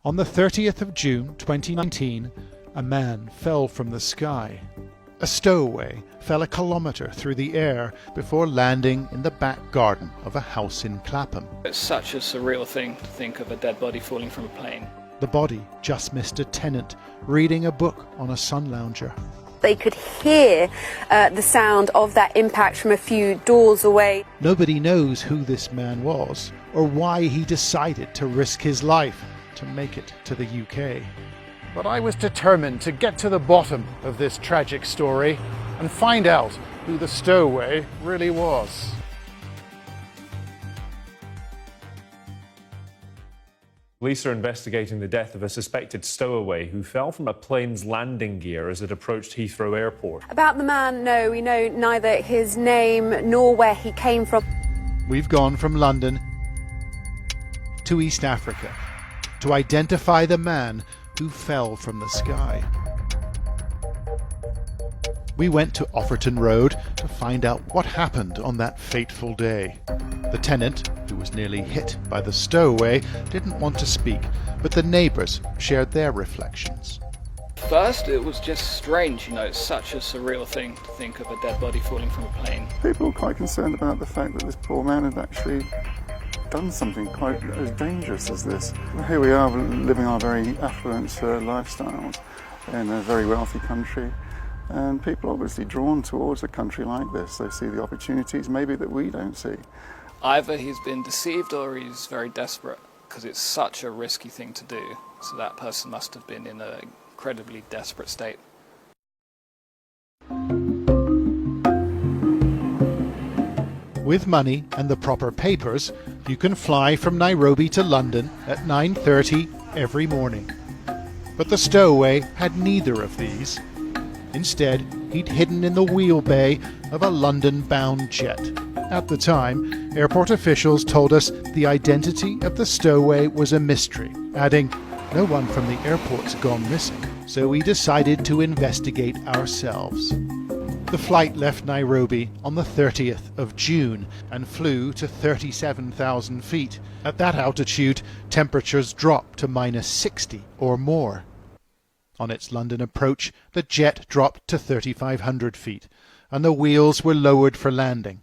On the 30th of June 2019, a man fell from the sky. A stowaway fell a kilometre through the air before landing in the back garden of a house in Clapham. It's such a surreal thing to think of a dead body falling from a plane. The body just missed a tenant reading a book on a sun lounger. They could hear the sound of that impact from a few doors away. Nobody knows who this man was or why he decided to risk his life to make it to the UK. But I was determined to get to the bottom of this tragic story and find out who the stowaway really was. Police are investigating the death of a suspected stowaway who fell from a plane's landing gear as it approached Heathrow Airport. About the man, no, we know neither his name nor where he came from. We've gone from London to East Africa to identify the man who fell from the sky. We went to Offerton Road to find out what happened on that fateful day. The tenant, who was nearly hit by the stowaway, didn't want to speak, but the neighbours shared their reflections. First, it was just strange, it's such a surreal thing to think of a dead body falling from a plane. People were quite concerned about the fact that this poor man had actually done something quite as dangerous as this. Here we are living our very affluent lifestyles in a very wealthy country, and people are obviously drawn towards a country like this. They see the opportunities maybe that we don't see. Either he's been deceived or he's very desperate, because it's such a risky thing to do. So that person must have been in an incredibly desperate state. With money and the proper papers, you can fly from Nairobi to London at 9:30 every morning. But the stowaway had neither of these. Instead, he'd hidden in the wheel bay of a London-bound jet. At the time, airport officials told us the identity of the stowaway was a mystery, adding, "No one from the airport's gone missing, so we decided to investigate ourselves." The flight left Nairobi on the 30th of June and flew to 37,000 feet. At that altitude, temperatures dropped to -60 or more. On its London approach, the jet dropped to 3,500 feet, and the wheels were lowered for landing.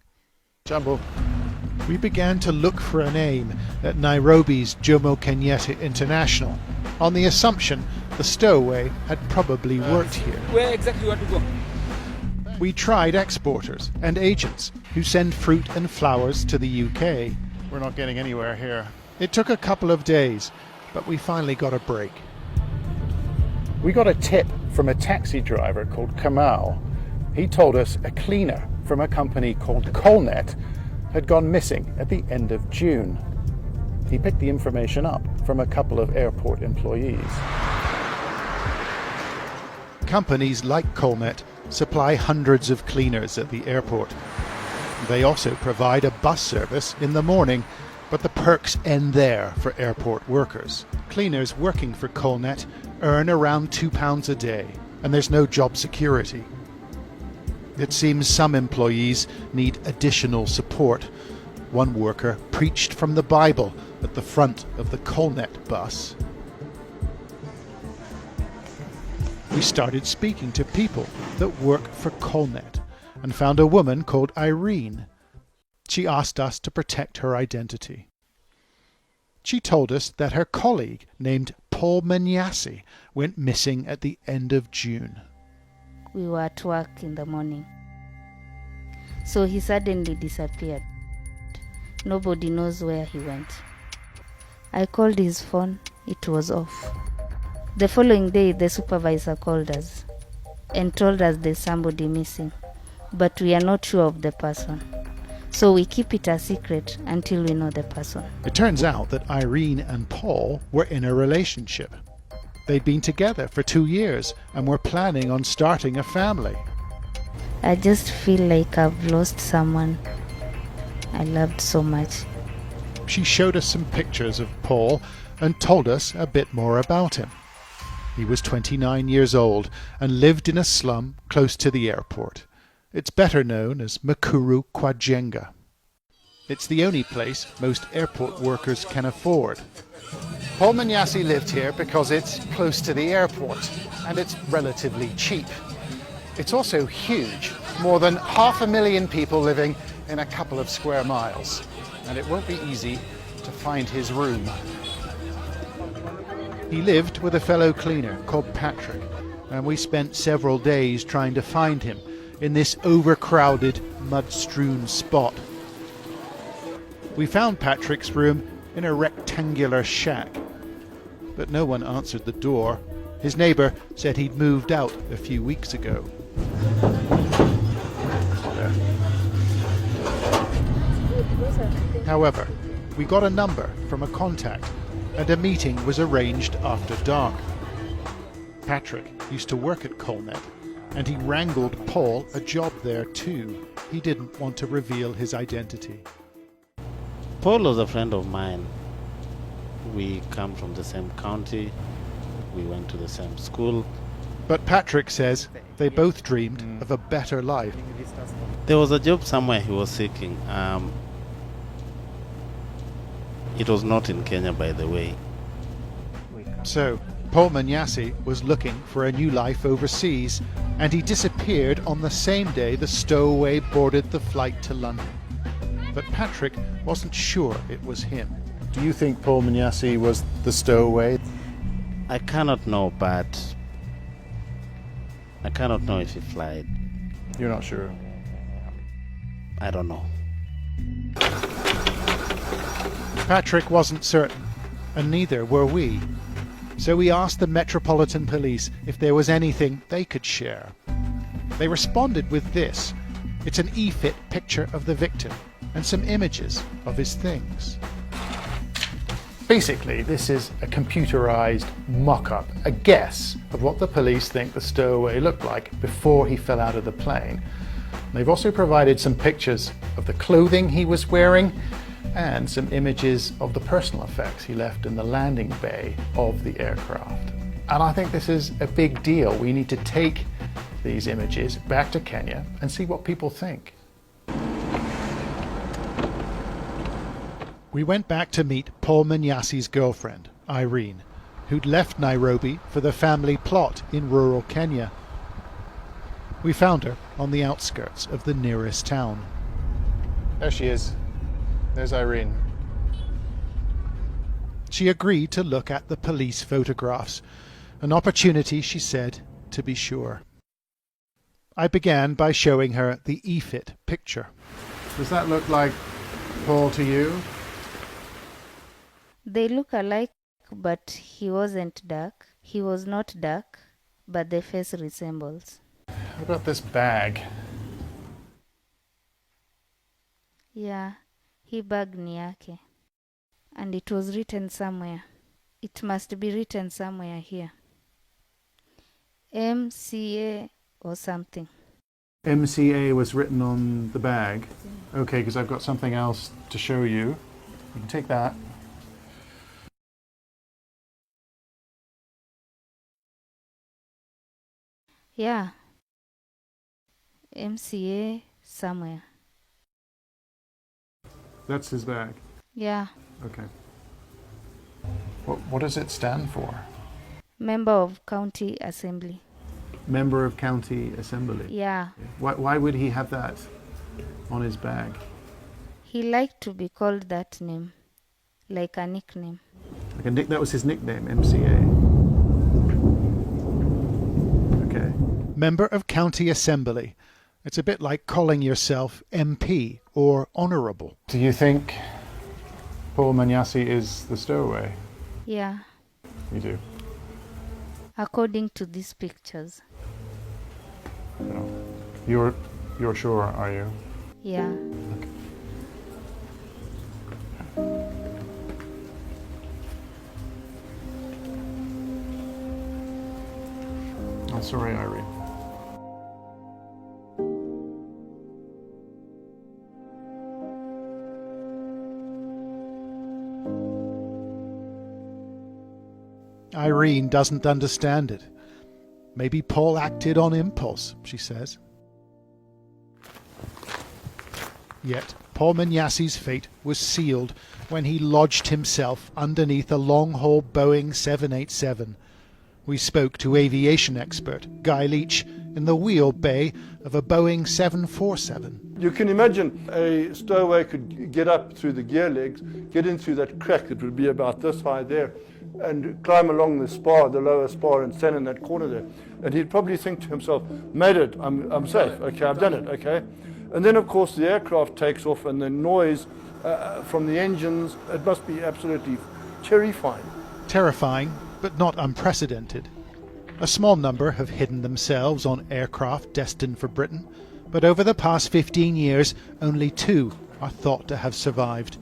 Jumbo. We began to look for a name at Nairobi's Jomo Kenyatta International, on the assumption the stowaway had probably worked here. Where exactly you want to go? We tried exporters and agents who send fruit and flowers to the UK. We're not getting anywhere here. It took a couple of days, but we finally got a break. We got a tip from a taxi driver called Kamau. He told us a cleaner from a company called Colnet had gone missing at the end of June. He picked the information up from a couple of airport employees. Companies like Colnet supply hundreds of cleaners at the airport. They also provide a bus service in the morning, but the perks end there for airport workers. Cleaners working for Colnet earn around £2 a day, and there's no job security. It seems some employees need additional support. One worker preached from the Bible at the front of the Colnet bus. We started speaking to people that work for Colnet and found a woman called Irene. She asked us to protect her identity. She told us that her colleague named Paul Manyasi went missing at the end of June. We were at work in the morning, so he suddenly disappeared. Nobody knows where he went. I called his phone, it was off. The following day, the supervisor called us and told us there's somebody missing, but we are not sure of the person. So we keep it a secret until we know the person. It turns out that Irene and Paul were in a relationship. They'd been together for 2 years and were planning on starting a family. I just feel like I've lost someone I loved so much. She showed us some pictures of Paul and told us a bit more about him. He was 29 years old and lived in a slum close to the airport. It's better known as Mukuru kwa Jenga. It's the only place most airport workers can afford. Paul Manyasi lived here because it's close to the airport and it's relatively cheap. It's also huge, more than 500,000 people living in a couple of square miles, and it won't be easy to find his room. He lived with a fellow cleaner called Patrick, and we spent several days trying to find him in this overcrowded, mud-strewn spot. We found Patrick's room in a rectangular shack, but no one answered the door. His neighbour said he'd moved out a few weeks ago. However, we got a number from a contact and a meeting was arranged after dark. Patrick used to work at Colnet and he wrangled Paul a job there too. He didn't want to reveal his identity. Paul was a friend of mine. We come from the same county. We went to the same school. But Patrick says they both dreamed of a better life. There was a job somewhere he was seeking. It was not in Kenya, by the way. So, Paul Manyasi was looking for a new life overseas, and he disappeared on the same day the stowaway boarded the flight to London. But Patrick wasn't sure it was him. Do you think Paul Manyasi was the stowaway? I cannot know, but I cannot know if he flied. You're not sure? I don't know. Patrick wasn't certain, and neither were we. So we asked the Metropolitan Police if there was anything they could share. They responded with this. It's an e-fit picture of the victim and some images of his things. Basically, this is a computerized mock-up, a guess of what the police think the stowaway looked like before he fell out of the plane. They've also provided some pictures of the clothing he was wearing and some images of the personal effects he left in the landing bay of the aircraft. And I think this is a big deal. We need to take these images back to Kenya and see what people think. We went back to meet Paul Manyasi's girlfriend, Irene, who'd left Nairobi for the family plot in rural Kenya. We found her on the outskirts of the nearest town. There she is. There's Irene. She agreed to look at the police photographs, an opportunity, she said, to be sure. I began by showing her the e-fit picture. Does that look like Paul to you? They look alike, but he wasn't dark. He was not dark, but the face resembles. What about this bag? Yeah, he bag ni yake. And it was written somewhere. It must be written somewhere here. MCA or something. MCA was written on the bag. Okay, because I've got something else to show you. You can take that. Yeah. MCA somewhere. That's his bag. Yeah. Okay. What does it stand for? Member of County Assembly. Member of County Assembly. Yeah. Why would he have that on his bag? He liked to be called that name, like a nickname. Like that was his nickname, MCA. Okay. Member of County Assembly. It's a bit like calling yourself MP or Honourable. Do you think Paul Manyasi is the stowaway? Yeah. You do? According to these pictures. No. You're sure, are you? Yeah. Okay. I'm sorry, Irene. Irene doesn't understand it. Maybe Paul acted on impulse, she says. Yet Paul Manyassi's fate was sealed when he lodged himself underneath a long-haul Boeing 787. We spoke to aviation expert Guy Leach in the wheel bay of a Boeing 747. You can imagine a stowaway could get up through the gear legs, get in through that crack that would be about this high there, and climb along the spar, the lower spar, and stand in that corner there. And he'd probably think to himself, made it, I'm safe, okay, I've done it, okay. And then, of course, the aircraft takes off, and the noise from the engines, it must be absolutely terrifying. Terrifying, but not unprecedented. A small number have hidden themselves on aircraft destined for Britain, but over the past 15 years, only 2 are thought to have survived.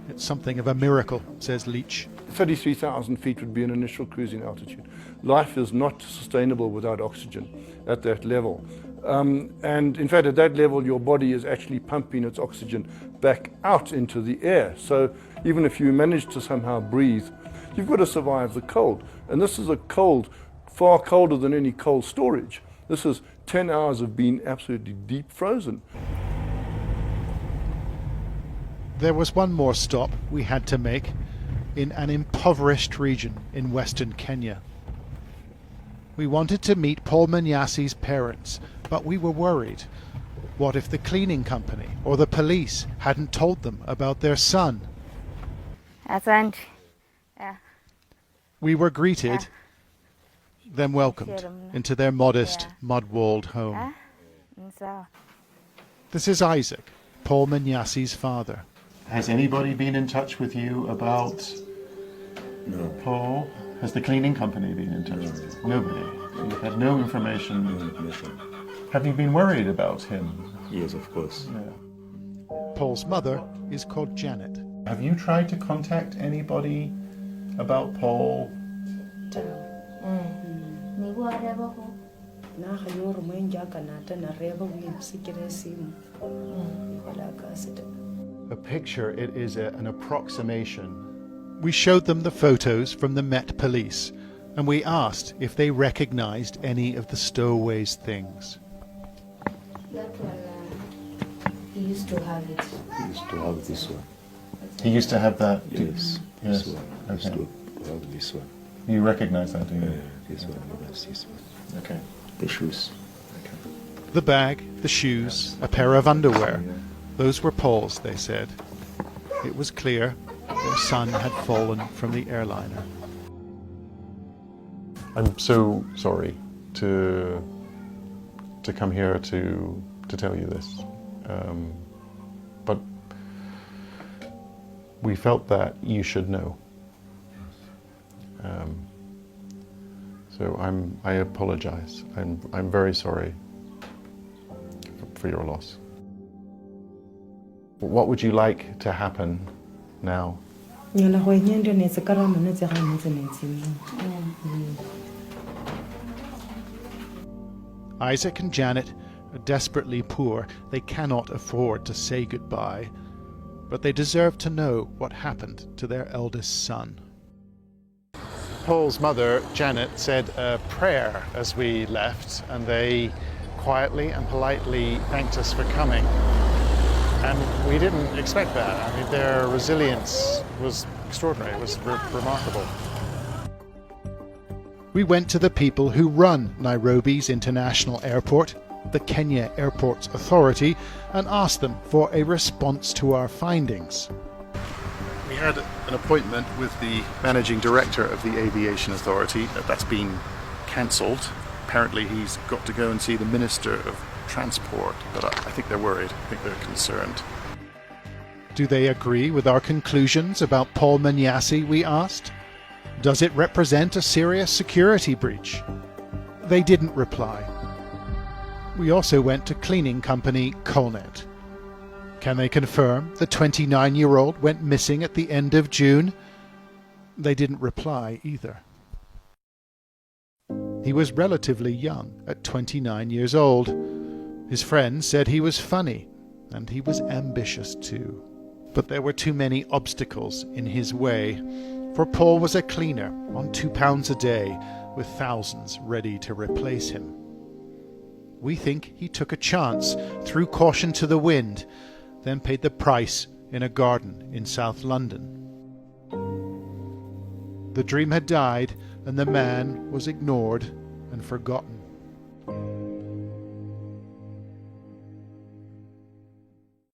It's something of a miracle, says Leach. 33,000 feet would be an initial cruising altitude. Life is not sustainable without oxygen at that level. And in fact, at that level, your body is actually pumping its oxygen back out into the air. So even if you manage to somehow breathe, you've got to survive the cold. And this is a cold, far colder than any cold storage. This is 10 hours of being absolutely deep frozen. There was one more stop we had to make in an impoverished region in western Kenya. We wanted to meet Paul Manyassi's parents, but we were worried. What if the cleaning company or the police hadn't told them about their son? Asante. We were greeted, then welcomed into their modest, mud-walled home. This is Isaac, Paul Manyassi's father. Has anybody been in touch with you about Paul? Has the cleaning company been in touch with you? Nobody. You've had no information. No information. Have you been worried about him? Yes, of course. Yeah. Paul's mother is called Janet. Have you tried to contact anybody about Paul? A picture, it is an approximation. We showed them the photos from the Met Police, and we asked if they recognized any of the stowaway's things. That one, he used to have it. He used to have this one. He used to have that? Yes, Yes. this one. He used Okay. to have this one. You recognize that, do you? This one, that's this one. Okay. The shoes. The bag, the shoes, a pair of underwear. Those were Paul's, they said. It was clear their son had fallen from the airliner. I'm so sorry to come here to tell you this, but we felt that you should know. So I apologize. I'm very sorry for your loss. What would you like to happen now? Isaac and Janet are desperately poor. They cannot afford to say goodbye, but they deserve to know what happened to their eldest son. Paul's mother, Janet, said a prayer as we left, and they quietly and politely thanked us for coming. And we didn't expect that. I mean, their resilience was extraordinary. It was remarkable. We went to the people who run Nairobi's international airport, the Kenya Airports Authority, and asked them for a response to our findings. We had an appointment with the managing director of the Aviation Authority. That's been cancelled. Apparently he's got to go and see the Minister of Transport, but I think they're worried. I think they're concerned. Do they agree with our conclusions about Paul Manyassi, we asked? Does it represent a serious security breach? They didn't reply. We also went to cleaning company Colnet. Can they confirm the 29-year-old went missing at the end of June? They didn't reply either. He was relatively young, at 29 years old. His friends said he was funny, and he was ambitious too. But there were too many obstacles in his way, for Paul was a cleaner on £2 a day, with thousands ready to replace him. We think he took a chance, threw caution to the wind. then paid the price in a garden in South London. The dream had died, and the man was ignored and forgotten.